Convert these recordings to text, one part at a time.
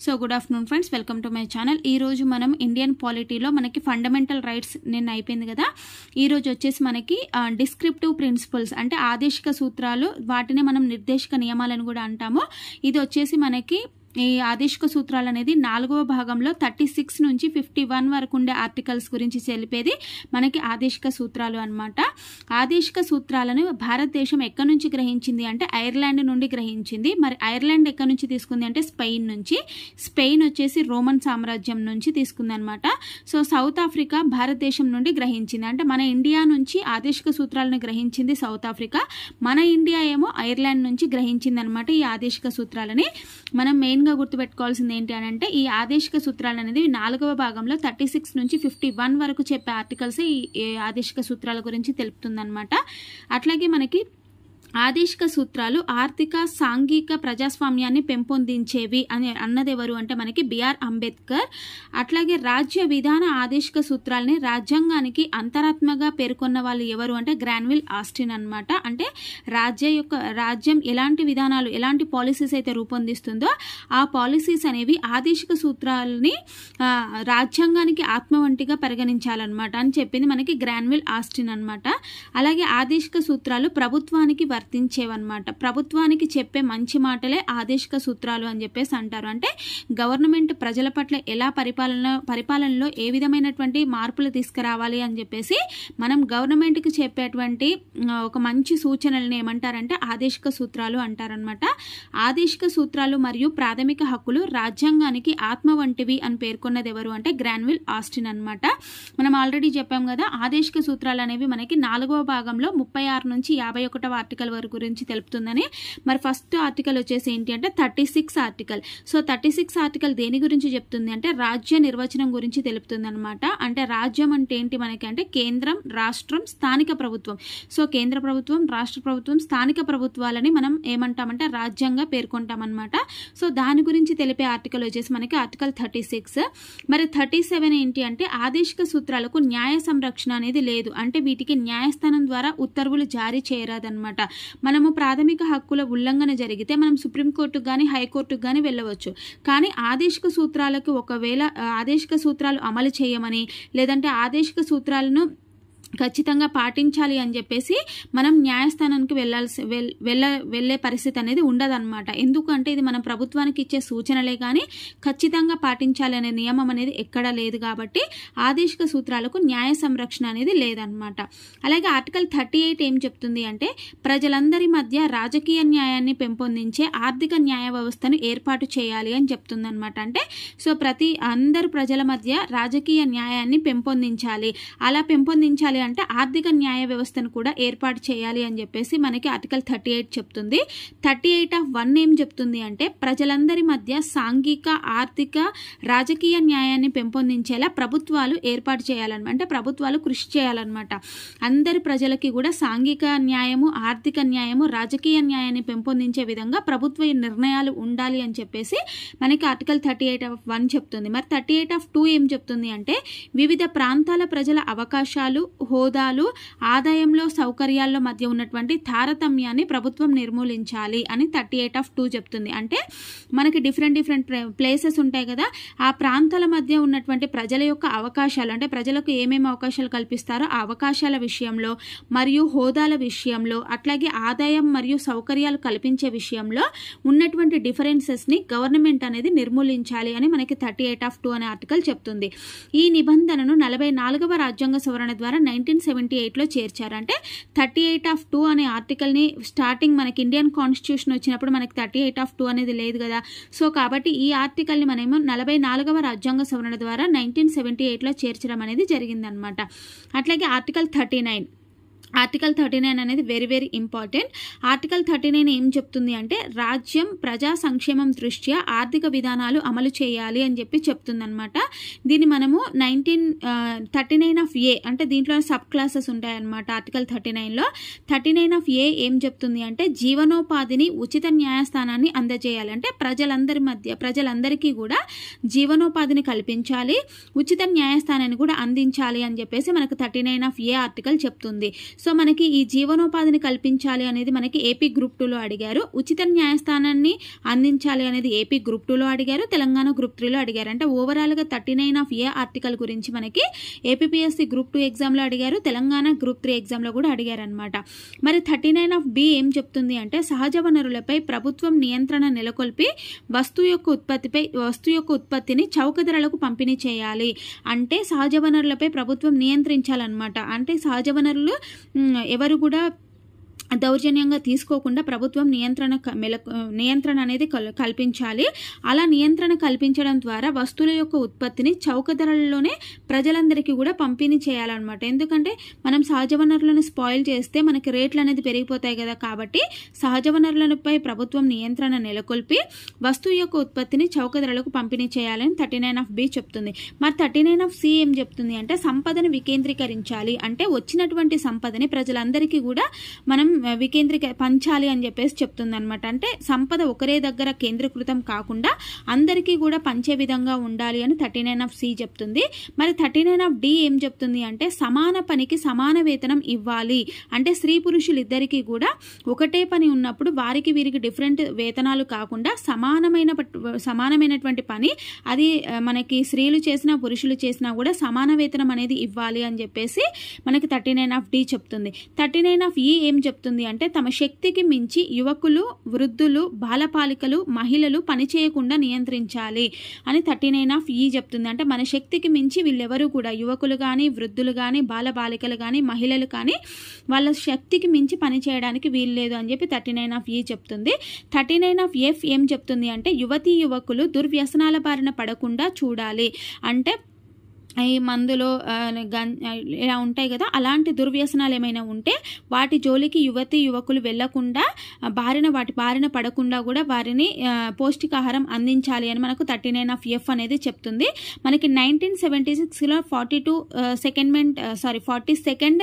So good afternoon friends, welcome to my channel. ఈ రోజు మనం ఇండియన్ పాలిటీలో మనకి ఫండమెంటల్ రైట్స్ నిన్న అయిపోయింది కదా. ఈ రోజు వచ్చేసి మనకి డిస్క్రిప్టివ్ ప్రిన్సిపల్స్ అంటే ఆదేశిక సూత్రాలు, వాటిని మనం నిర్దేశక నియమాలను కూడా అంటాము. ఇది వచ్చేసి మనకి ఈ ఆదేశిక సూత్రాలు అనేది 4వ భాగంలో 36 నుంచి 51 వరకు ఉండే ఆర్టికల్స్ గురించి తెలిపేది మనకి ఆదేశిక సూత్రాలు అన్నమాట. ఆదేశిక సూత్రాలను భారతదేశం ఎక్కడి నుంచి గ్రహించింది అంటే ఐర్లాండ్ నుండి గ్రహించింది. మరి ఐర్లాండ్ ఎక్కడి నుంచి తీసుకుంది అంటే స్పెయిన్ నుంచి. స్పెయిన్ వచ్చేసి రోమన్ సామ్రాజ్యం నుంచి తీసుకుంది అనమాట. సో సౌత్ ఆఫ్రికా భారతదేశం నుండి గ్రహించింది. అంటే మన ఇండియా నుంచి ఆదేశిక సూత్రాలను గ్రహించింది సౌత్ ఆఫ్రికా, మన ఇండియా ఏమో ఐర్లాండ్ నుంచి గ్రహించింది అనమాట. ఈ ఆదేశిక సూత్రాలని మనం మెయిన్ గుర్తుపెట్టుకోవాల్సింది ఏంటి అని అంటే, ఈ ఆదేశిక సూత్రాలు అనేది 4వ భాగంలో 36 నుంచి 51 వరకు చెప్పే ఆర్టికల్స్ ఈ ఆదేశిక సూత్రాల గురించి తెలుపుతుందన్నమాట. అట్లాగే మనకి ఆదేశిక సూత్రాలు ఆర్థిక సాంఘిక ప్రజాస్వామ్యాన్ని పెంపొందించేవి అని అన్నది ఎవరు అంటే మనకి బిఆర్ అంబేద్కర్. అట్లాగే రాజ్య విధాన ఆదేశిక సూత్రాలని రాజ్యాంగానికి అంతరాత్మగా పేర్కొన్న వాళ్ళు ఎవరు అంటే గ్రాన్విల్ ఆస్టిన్ అన్నమాట. అంటే రాజ్యం ఎలాంటి విధానాలు, ఎలాంటి పాలసీస్ అయితే రూపొందిస్తుందో ఆ పాలసీస్ అనేవి ఆదేశిక సూత్రాలని రాజ్యాంగానికి ఆత్మ వంటిగా పరిగణించాలన్నమాట అని చెప్పింది మనకి గ్రాన్విల్ ఆస్టిన్ అన్నమాట. అలాగే ఆదేశిక సూత్రాలు ప్రభుత్వానికి వర్తించేవన్నమాట. ప్రభుత్వానికి చెప్పే మంచి మాటలే ఆదేశిక సూత్రాలు అని చెప్పేసి అంటారు. అంటే గవర్నమెంట్ ప్రజల పట్ల ఎలా పరిపాలనలో ఏ విధమైనటువంటి మార్పులు తీసుకురావాలి అని చెప్పేసి మనం గవర్నమెంట్కి చెప్పేటువంటి ఒక మంచి సూచనలను ఏమంటారంటే ఆదేశిక సూత్రాలు అంటారనమాట. ఆదేశిక సూత్రాలు మరియు ప్రాథమిక హక్కులు రాజ్యాంగానికి ఆత్మ వంటివి అని పేర్కొన్నది ఎవరు అంటే గ్రాన్విల్ ఆస్టిన్ అనమాట. మనం ఆల్రెడీ చెప్పాం కదా, ఆదేశిక సూత్రాలు అనేవి మనకి 4వ భాగంలో 36 నుంచి 51వ ఆర్టికల్ వరకు గురించి తెలుపుతుందని. మరి ఫస్ట్ ఆర్టికల్ వచ్చేసి ఏంటి అంటే 36 ఆర్టికల్. సో 36 ఆర్టికల్ దేని గురించి చెప్తుంది అంటే రాజ్య నిర్వచనం గురించి తెలుపుతుంది అనమాట. అంటే రాజ్యం అంటే ఏంటి మనకి అంటే కేంద్రం, రాష్ట్రం, స్థానిక ప్రభుత్వం. సో కేంద్ర ప్రభుత్వం, రాష్ట్ర ప్రభుత్వం, స్థానిక ప్రభుత్వాలని మనం ఏమంటామంటే రాజ్యంగా పేర్కొంటామన్నమాట. సో దాని గురించి తెలిపే ఆర్టికల్ వచ్చేసి మనకి ఆర్టికల్ 36. మరి 37 ఏంటి అంటే ఆదేశిక సూత్రాలకు న్యాయ సంరక్షణ అనేది లేదు. అంటే వీటికి న్యాయస్థానం ద్వారా ఉత్తర్వులు జారీ చేయరాదన్నమాట. మనము ప్రాథమిక హక్కుల ఉల్లంఘన జరిగితే మనం సుప్రీంకోర్టుకు కానీ హైకోర్టుకు కానీ వెళ్ళవచ్చు. కానీ ఆదేశిక సూత్రాలకు ఒకవేళ ఆదేశిక సూత్రాలు అమలు చేయమని, లేదంటే ఆదేశిక సూత్రాలను ఖచ్చితంగా పాటించాలి అని చెప్పేసి మనం న్యాయస్థానానికి వెళ్ళే పరిస్థితి అనేది ఉండదన్నమాట. ఎందుకంటే ఇది మనం ప్రభుత్వానికి ఇచ్చే సూచనలే కానీ ఖచ్చితంగా పాటించాలి అనే నియమం అనేది ఎక్కడా లేదు. కాబట్టి ఆదేశిక సూత్రాలకు న్యాయ సంరక్షణ అనేది లేదన్నమాట. అలాగే ఆర్టికల్ 38 ఏం చెప్తుంది అంటే ప్రజలందరి మధ్య రాజకీయ న్యాయాన్ని పెంపొందించే ఆర్థిక న్యాయ వ్యవస్థను ఏర్పాటు చేయాలి అని చెప్తుంది అనమాట. అంటే సో అందరు ప్రజల మధ్య రాజకీయ న్యాయాన్ని పెంపొందించాలి. అలా పెంపొందించాలి అంటే ఆర్థిక న్యాయ వ్యవస్థను కూడా ఏర్పాటు చేయాలి అని చెప్పేసి మనకి ఆర్టికల్ 38 చెప్తుంది. 38(1) ఏం చెప్తుంది అంటే ప్రజలందరి మధ్య సాంఘిక, ఆర్థిక, రాజకీయ న్యాయాన్ని పెంపొందించేలా ప్రభుత్వాలు ఏర్పాటు చేయాలన్నమాట. అంటే ప్రభుత్వాలు కృషి చేయాలన్నమాట. అందరి ప్రజలకి కూడా సాంఘిక న్యాయము, ఆర్థిక న్యాయము, రాజకీయ న్యాయాన్ని పెంపొందించే విధంగా ప్రభుత్వ నిర్ణయాలు ఉండాలి అని చెప్పేసి మనకి ఆర్టికల్ 38(1) చెప్తుంది. మరి 38(2) ఏం చెప్తుంది అంటే వివిధ ప్రాంతాల ప్రజల అవకాశాలు, హోదాలు, ఆదాయంలో, సౌకర్యాల్లో మధ్య ఉన్నటువంటి తారతమ్యాన్ని ప్రభుత్వం నిర్మూలించాలి అని 38(2) చెప్తుంది. అంటే మనకి డిఫరెంట్ ప్లేసెస్ ఉంటాయి కదా, ఆ ప్రాంతాల మధ్య ఉన్నటువంటి ప్రజల యొక్క అవకాశాలు, అంటే ప్రజలకు ఏమేమి అవకాశాలు కల్పిస్తారో ఆ అవకాశాల విషయంలో మరియు హోదాల విషయంలో, అట్లాగే ఆదాయం మరియు సౌకర్యాలు కల్పించే విషయంలో ఉన్నటువంటి డిఫరెన్సెస్ని గవర్నమెంట్ అనేది నిర్మూలించాలి అని మనకి 38(2) అనే ఆర్టికల్ చెప్తుంది. ఈ నిబంధనను 44వ రాజ్యాంగ సవరణ ద్వారా 1978లో చేర్చారు. అంటే 38(2) అనే ఆర్టికల్ని స్టార్టింగ్ మనకి ఇండియన్ కాన్స్టిట్యూషన్ వచ్చినప్పుడు మనకి 38(2) అనేది లేదు కదా. సో కాబట్టి ఈ ఆర్టికల్ని మనమేమో 44వ రాజ్యాంగ సవరణ ద్వారా 1978లో చేర్చడం అనేది జరిగిందనమాట. అట్లాగే ఆర్టికల్ 39 అనేది వెరీ వెరీ ఇంపార్టెంట్. ఆర్టికల్ 39 ఏం చెప్తుంది అంటే రాజ్యం ప్రజా సంక్షేమం దృష్ట్యా ఆర్థిక విధానాలు అమలు చేయాలి అని చెప్పి చెప్తుందనమాట. దీన్ని మనము 39(a) అంటే దీంట్లో సబ్ క్లాసెస్ ఉంటాయన్నమాట. ఆర్టికల్ 39లో 39(a) ఏం చెప్తుంది అంటే జీవనోపాధిని, ఉచిత న్యాయస్థానాన్ని అందజేయాలి. అంటే ప్రజలందరికీ కూడా జీవనోపాధిని కల్పించాలి, ఉచిత న్యాయస్థానాన్ని కూడా అందించాలి అని చెప్పేసి మనకు 39(a) ఆర్టికల్ చెప్తుంది. సో మనకి ఈ జీవనోపాధిని కల్పించాలి అనేది మనకి ఏపీ గ్రూప్ 2లో అడిగారు. ఉచిత న్యాయస్థానాన్ని అందించాలి అనేది ఏపీ గ్రూప్ 2లో అడిగారు, తెలంగాణ గ్రూప్ 3లో అడిగారు. అంటే ఓవరాల్గా 39A ఆర్టికల్ గురించి మనకి ఏపీపీఎస్సీ గ్రూప్ 2 ఎగ్జామ్లో అడిగారు, తెలంగాణ గ్రూప్ 3 ఎగ్జామ్లో కూడా అడిగారు అనమాట. మరి 39B ఏం చెప్తుంది అంటే సహజ వనరులపై ప్రభుత్వం నియంత్రణ నెలకొల్పి వస్తువు యొక్క ఉత్పత్తిని చౌక ధరలకు పంపిణీ చేయాలి. అంటే సహజ వనరులపై ప్రభుత్వం నియంత్రించాలన్నమాట. అంటే సహజ వనరులు ఎవరు కూడా దౌర్జన్యంగా తీసుకోకుండా ప్రభుత్వం నియంత్రణ అనేది కల్పించాలి. అలా నియంత్రణ కల్పించడం ద్వారా వస్తువుల యొక్క ఉత్పత్తిని చౌక ధరలలోనే ప్రజలందరికీ కూడా పంపిణీ చేయాలన్నమాట. ఎందుకంటే మనం సహజ వనరులను స్పాయిల్ చేస్తే మనకి రేట్లు అనేది పెరిగిపోతాయి కదా. కాబట్టి సహజ వనరులపై ప్రభుత్వం నియంత్రణ నెలకొల్పి వస్తువు యొక్క ఉత్పత్తిని చౌక ధరలకు పంపిణీ చేయాలని 39B చెప్తుంది. మరి 39C ఏం చెప్తుంది అంటే సంపదను వికేంద్రీకరించాలి. అంటే వచ్చినటువంటి సంపదని ప్రజలందరికీ కూడా మనం పంచాలి అని చెప్పేసి చెప్తుంది అనమాట. అంటే సంపద ఒకరే దగ్గర కేంద్రీకృతం కాకుండా అందరికీ కూడా పంచే విధంగా ఉండాలి అని 39C చెప్తుంది. మరి 39D ఏం చెప్తుంది అంటే సమాన పనికి సమాన వేతనం ఇవ్వాలి. అంటే స్త్రీ పురుషులు ఇద్దరికీ కూడా ఒకటే పని ఉన్నప్పుడు వారికి వీరికి డిఫరెంట్ వేతనాలు కాకుండా సమానమైనటువంటి పని అది మనకి స్త్రీలు చేసినా పురుషులు చేసినా కూడా సమాన వేతనం అనేది ఇవ్వాలి అని చెప్పేసి మనకి 39D చెప్తుంది. 39E ఏం చెప్తుంది అంటే తమ శక్తికి మించి యువకులు, వృద్ధులు, బాలపాలికలు, మహిళలు పనిచేయకుండా నియంత్రించాలి అని 39E చెప్తుంది. అంటే మన శక్తికి మించి వీళ్ళెవరూ కూడా యువకులు కానీ, వృద్ధులు కానీ, బాలబాలికలు కానీ, మహిళలు కానీ వాళ్ళ శక్తికి మించి పనిచేయడానికి వీల్లేదు అని చెప్పి 39E చెప్తుంది. 39F ఏం చెప్తుంది అంటే యువతీ యువకులు దుర్వ్యసనాల బారిన పడకుండా చూడాలి. అంటే ఈ మందులో ఇలా ఉంటాయి కదా, అలాంటి దుర్వ్యసనాలు ఏమైనా ఉంటే వాటి జోలికి యువతీ యువకులు వెళ్లకుండా వాటి బారిన పడకుండా కూడా వారిని పౌష్టికాహారం అందించాలి అని మనకు 39F అనేది చెప్తుంది. మనకి 1976లో 42nd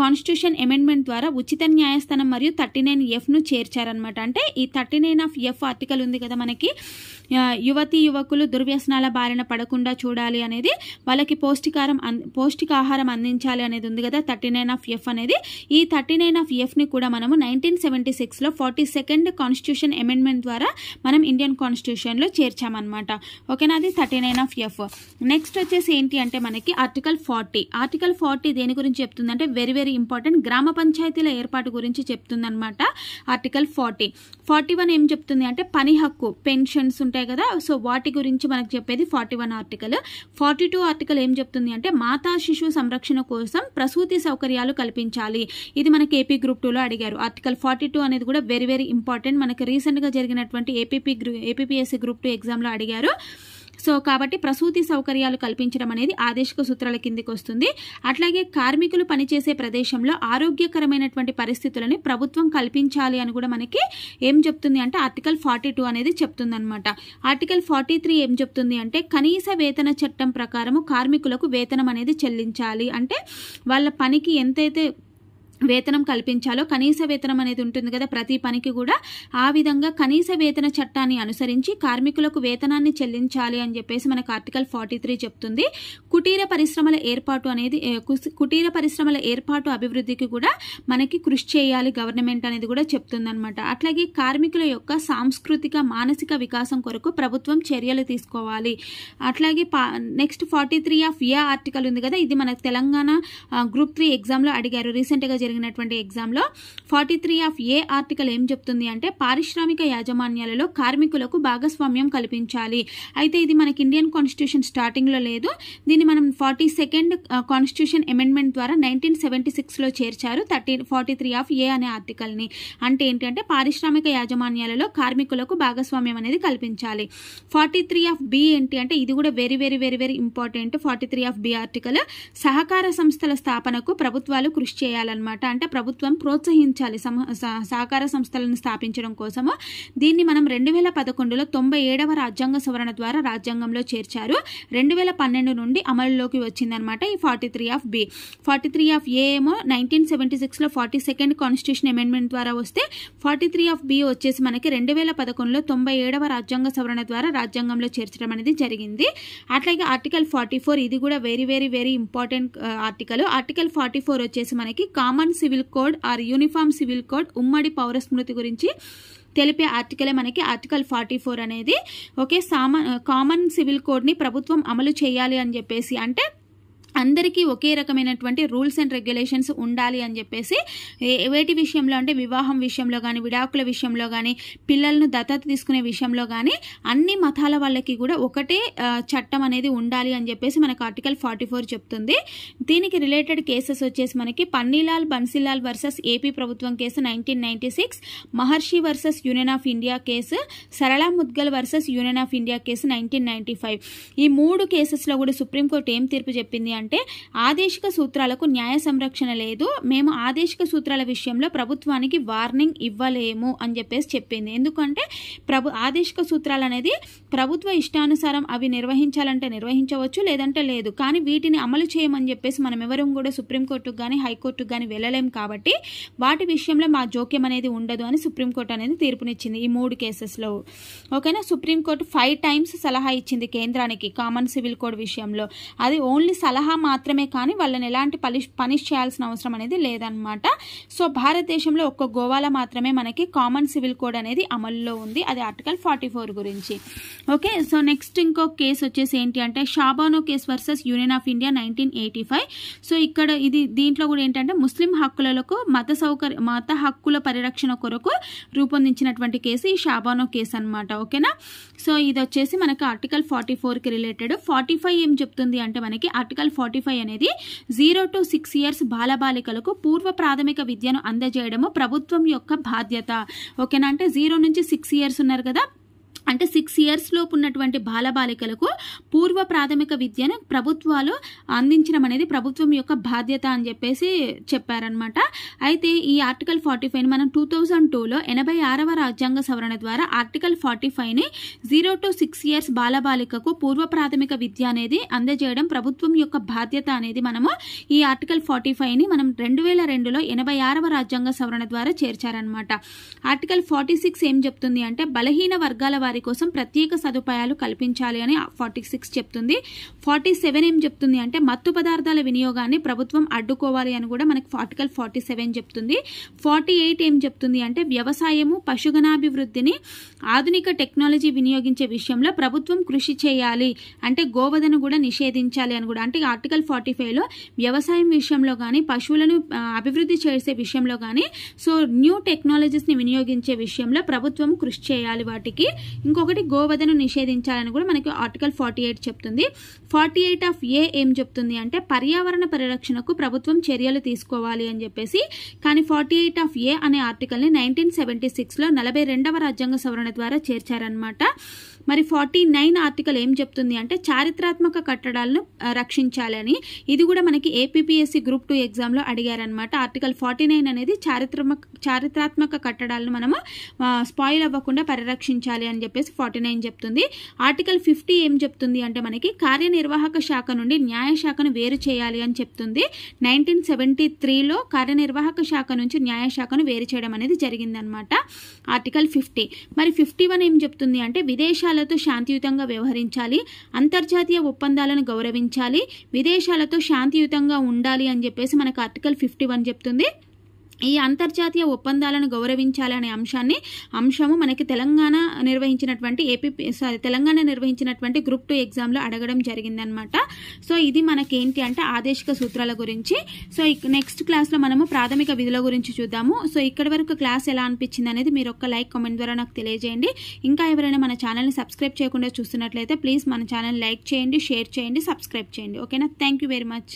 కాన్స్టిట్యూషన్ అమెండ్మెంట్ ద్వారా ఉచిత న్యాయస్థానం మరియు 39Fను చేర్చారనమాట. అంటే ఈ 39F ఆర్టికల్ ఉంది కదా మనకి, యువతీ యువకులు దుర్వ్యసనాల బారిన పడకుండా చూడాలి అనేది, వాళ్ళకి పౌష్టికాహారం అందించాలి అనేది ఉంది కదా 39F అనేది. ఈ 39Fని కూడా మనము 1976లో 42nd కాన్స్టిట్యూషన్ అమెండ్మెంట్ ద్వారా మనం ఇండియన్ కాన్స్టిట్యూషన్లో చేర్చామన్నమాట. ఓకేనా, అది 39F. నెక్స్ట్ వచ్చేసి ఏంటి అంటే మనకి ఆర్టికల్ 40 దేని గురించి చెప్తుంది అంటే వెరీ వెరీ ఇంపార్టెంట్, గ్రామ పంచాయతీల ఏర్పాటు గురించి చెప్తుందన్నమాట. ఆర్టికల్ 41 ఏం చెప్తుంది అంటే పని హక్కు, పెన్షన్స్ ఉంటాయి కదా, సో వాటి గురించి మనకు చెప్పేది 41 ఆర్టికల్. 42 ఆర్టికల్ ఏం చెప్తుంది అంటే మాతా శిశు సంరక్షణ కోసం ప్రసూతి సౌకర్యాలు కల్పించాలి. ఇది మనకి ఏపీ గ్రూప్ 2లో అడిగారు. ఆర్టికల్ 42 అనేది కూడా వెరీ వెరీ ఇంపార్టెంట్. మనకి రీసెంట్ గా జరిగినటువంటి ఏపీపీఎస్సీ గ్రూప్ 2 ఎగ్జామ్ లో అడిగారు. సో కాబట్టి ప్రసూతి సౌకర్యాలు కల్పించడం అనేది ఆదేశిక సూత్రాల కిందికి వస్తుంది. అట్లాగే కార్మికులు పనిచేసే ప్రదేశంలో ఆరోగ్యకరమైనటువంటి పరిస్థితులని ప్రభుత్వం కల్పించాలి అని కూడా మనకి ఏం చెప్తుంది అంటే ఆర్టికల్ 42 అనేది చెప్తుంది అనమాట. ఆర్టికల్ 43 ఏం చెప్తుంది అంటే కనీస వేతన చట్టం ప్రకారము కార్మికులకు వేతనం అనేది చెల్లించాలి. అంటే వాళ్ళ పనికి ఎంతైతే వేతనం కల్పించాలో కనీస వేతనం అనేది ఉంటుంది కదా ప్రతి పనికి కూడా, ఆ విధంగా కనీస వేతన చట్టాన్ని అనుసరించి కార్మికులకు వేతనాన్ని చెల్లించాలి అని చెప్పేసి మనకు ఆర్టికల్ 43 చెప్తుంది. కుటీర పరిశ్రమల ఏర్పాటు అభివృద్ధికి కూడా మనకి కృషి చేయాలి గవర్నమెంట్ అనేది కూడా చెప్తుంది అనమాట. అట్లాగే కార్మికుల యొక్క సాంస్కృతిక మానసిక వికాసం కొరకు ప్రభుత్వం చర్యలు తీసుకోవాలి. అట్లాగే నెక్స్ట్ 43A ఆర్టికల్ ఉంది కదా, ఇది మన తెలంగాణ గ్రూప్ 3 ఎగ్జామ్లో అడిగారు రీసెంట్గా జరిగినటువంటి ఎగ్జామ్లో. 43A ఆర్టికల్ ఏం చెప్తుంది అంటే పారిశ్రామిక యాజమాన్యాలలో కార్మికులకు భాగస్వామ్యం కల్పించాలి. అయితే ఇది మనకి ఇండియన్ కాన్స్టిట్యూషన్ స్టార్టింగ్లో లేదు, దీన్ని మనం 42nd కాన్స్టిట్యూషన్ అమెండ్మెంట్ ద్వారా 1976లో చేర్చారు 43A అనే ఆర్టికల్ని. అంటే ఏంటంటే పారిశ్రామిక యాజమాన్యాలలో కార్మికులకు భాగస్వామ్యం అనేది కల్పించాలి. 43B ఏంటి అంటే ఇది కూడా very very very very important. 43B article సహకార సంస్థల స్థాపనకు ప్రభుత్వాలు కృషి చేయాలన్నమాట. అంటే ప్రభుత్వం ప్రోత్సహించాలి సహకార సంస్థలను స్థాపించడం కోసము. దీన్ని మనం 2011లో 97వ రాజ్యాంగ సవరణ ద్వారా రాజ్యాంగంలో చేర్చారు. 2012 నుండి అమలులోకి వచ్చిందనమాట ఈ 43B. 43A ఏమో 1976లో 42nd కాన్స్టిట్యూషన్ అమెండ్మెంట్ ద్వారా వస్తే 43B వచ్చేసి మనకి 2011లో 97వ రాజ్యాంగ సవరణ ద్వారా రాజ్యాంగంలో చేర్చడం అనేది జరిగింది. అట్లాగే ఆర్టికల్ 44 ఇది కూడా very very very important article. Article 44 వచ్చేసి మనకి common common civil code or uniform civil code ఉమ్మడి పౌర స్మృతి గురించి తెలిపే ఆర్టికలే మనకి ఆర్టికల్ 44 అనేది. ఓకే, కామన్ సివిల్ కోడ్ని ప్రభుత్వం అమలు చేయాలి అని చెప్పేసి, అంటే అందరికీ ఒకే రకమైనటువంటి రూల్స్ అండ్ రెగ్యులేషన్స్ ఉండాలి అని చెప్పేసి, వేటి విషయంలో అంటే వివాహం విషయంలో కానీ, విడాకుల విషయంలో కానీ, పిల్లలను దత్తత తీసుకునే విషయంలో కానీ అన్ని మతాల వాళ్ళకి కూడా ఒకటే చట్టం అనేది ఉండాలి అని చెప్పేసి మనకు ఆర్టికల్ 44 చెప్తుంది. దీనికి రిలేటెడ్ కేసెస్ వచ్చేసి మనకి పన్నీలాల్ బన్సీలాల్ వర్సెస్ ఏపీ ప్రభుత్వం కేసు 1996, Maharshi versus union of India కేసు, Sarla Mudgal versus union of India కేసు 1995. ఈ 3 కేసెస్లో కూడా సుప్రీంకోర్టు ఏం తీర్పు చెప్పింది అంటే ఆదేశిక సూత్రాలకు న్యాయ సంరక్షణ లేదు, మేము ఆదేశిక సూత్రాల విషయంలో ప్రభుత్వానికి వార్నింగ్ ఇవ్వలేము అని చెప్పేసి చెప్పింది. ఎందుకంటే ఆదేశిక సూత్రాలు అనేది ప్రభుత్వ ఇష్టానుసారం అవి నిర్వహించాలంటే నిర్వహించవచ్చు, లేదంటే లేదు. కానీ వీటిని అమలు చేయమని చెప్పేసి మనం ఎవరం కూడా సుప్రీంకోర్టుకు కానీ హైకోర్టుకు కానీ వెళ్ళలేం కాబట్టి వాటి విషయంలో మా జోక్యం అనేది ఉండదు అని సుప్రీంకోర్టు అనేది తీర్పునిచ్చింది ఈ 3 కేసెస్లో. ఓకేనా, సుప్రీంకోర్టు 5 times సలహా ఇచ్చింది కేంద్రానికి కామన్ సివిల్ కోడ్ విషయంలో. అది ఓన్లీ సలహా మాత్రమే, కానీ వాళ్ళని ఎలాంటి పనిష్ చేయాల్సిన అవసరం అనేది లేదనమాట. సో భారతదేశంలో ఒక్క గోవాలో మాత్రమే మనకి కామన్ సివిల్ కోడ్ అనేది అమల్లో ఉంది, అది ఆర్టికల్ 44 గురించి. ఓకే, సో నెక్స్ట్ ఇంకో కేసు వచ్చేసి ఏంటి అంటే Shah Bano case versus union of India 1985. So ఇక్కడ దీంట్లో కూడా ఏంటంటే ముస్లిం హక్కులకు మత హక్కుల పరిరక్షణ కొరకు రూపొందించినటువంటి కేసు ఈ షాబానో కేసు అనమాట. ఓకేనా, సో ఇది వచ్చేసి మనకి ఆర్టికల్ 44కి రిలేటెడ్. 45 ఏం చెప్తుంది అంటే మనకి ఆర్టికల్ 45 అనేది 0 to 6 years బాలబాలికలకు పూర్వ ప్రాథమిక విద్యను అందజేయడము ప్రభుత్వం యొక్క బాధ్యత. ఓకేనా, అంటే 0 నుంచి 6 years ఉన్నారు కదా, అంటే 6 years లోపు ఉన్నటువంటి బాలబాలికలకు పూర్వ ప్రాథమిక విద్యను ప్రభుత్వాలు అందించడం అనేది ప్రభుత్వం యొక్క బాధ్యత అని చెప్పేసి చెప్పారనమాట. అయితే ఈ ఆర్టికల్ 45ని మనం 2002లో 86వ రాజ్యాంగ సవరణ ద్వారా ఆర్టికల్ 45ని 0 to 6 years బాలబాలికకు పూర్వ ప్రాథమిక విద్య అనేది అందజేయడం ప్రభుత్వం యొక్క బాధ్యత అనేది మనము ఈ ఆర్టికల్ 45ని మనం 2002లో 86వ రాజ్యాంగ సవరణ ద్వారా చేర్చారనమాట. ఆర్టికల్ 46 ఏం చెప్తుంది అంటే బలహీన వర్గాల వారి కోసం ప్రత్యేక సదుపాయాలు కల్పించాలి అని 46 చెప్తుంది. 47 ఏం చెప్తుంది అంటే మత్తు పదార్థాల వినియోగాన్ని ప్రభుత్వం అడ్డుకోవాలి అని కూడా మనకి ఆర్టికల్ 47 చెప్తుంది. 48 ఏం చెప్తుంది అంటే వ్యవసాయము పశుగణాభివృద్ధిని ఆధునిక టెక్నాలజీ వినియోగించే విషయంలో ప్రభుత్వం కృషి చేయాలి, అంటే గోవధను కూడా నిషేధించాలి అని కూడా. అంటే ఆర్టికల్ 45లో వ్యవసాయం విషయంలో కానీ పశువులను అభివృద్ధి చేసే విషయంలో కానీ సో న్యూ టెక్నాలజీస్ని వినియోగించే విషయంలో ప్రభుత్వం కృషి చేయాలి వాటికి. ఇంకొకటి గోవధను నిషేధించాలని కూడా మనకి ఆర్టికల్ 48 చెప్తుంది. 48 ఏం చెప్తుంది అంటే పర్యావరణ పరిరక్షణకు ప్రభుత్వం చర్యలు తీసుకోవాలి అని చెప్పేసి. కానీ 48 అనే ఆర్టికల్ని 1976లో 42వ రాజ్యాంగ సవరణ ద్వారా చేర్చారనమాట. మరి 49 ఆర్టికల్ ఏం చెప్తుంది అంటే చారిత్రాత్మక కట్టడాలను రక్షించాలని. ఇది కూడా మనకి ఏపీపీఎస్సీ గ్రూప్ 2 ఎగ్జామ్లో అడిగారనమాట. ఆర్టికల్ 49 అనేది చారిత్రాత్మక కట్టడాలను మనము స్పాయిల్ అవ్వకుండా పరిరక్షించాలి అని చెప్పేసి 49 చెప్తుంది. ఆర్టికల్ 50 ఏం చెప్తుంది అంటే మనకి కార్యనిర్వాహక శాఖ నుండి న్యాయ శాఖను వేరు చేయాలి అని చెప్తుంది. 1973లో కార్యనిర్వాహక శాఖ నుంచి న్యాయ శాఖను వేరు చేయడం అనేది జరిగిందనమాట ఆర్టికల్ 50. మరి 51 ఏం చెప్తుంది అంటే విదేశాలతో శాంతియుతంగా వ్యవహరించాలి, అంతర్జాతీయ ఒప్పందాలను గౌరవించాలి, విదేశాలతో శాంతియుతంగా ఉండాలి అని చెప్పేసి మనకు ఆర్టికల్ 51 చెప్తుంది. ఈ అంతర్జాతీయ ఒప్పందాలను గౌరవించాలనే అంశము మనకి తెలంగాణ నిర్వహించినటువంటి గ్రూప్ 2 ఎగ్జామ్లో అడగడం జరిగిందనమాట. సో ఇది మనకేంటి అంటే ఆదేశిక సూత్రాల గురించి. సో నెక్స్ట్ క్లాస్లో మనము ప్రాథమిక విధుల గురించి చూద్దాము. సో ఇక్కడి వరకు క్లాస్ ఎలా అనిపించింది అనేది మీరు ఒక్క లైక్ కామెంట్ ద్వారా నాకు తెలియజేయండి. ఇంకా ఎవరైనా మన ఛానల్ని సబ్స్క్రైబ్ చేయకుండా చూస్తున్నట్లయితే ప్లీజ్ మన ఛానల్ లైక్ చేయండి, షేర్ చేయండి, సబ్స్క్రైబ్ చేయండి. ఓకేనా, థ్యాంక్ యూ వెరీ మచ్.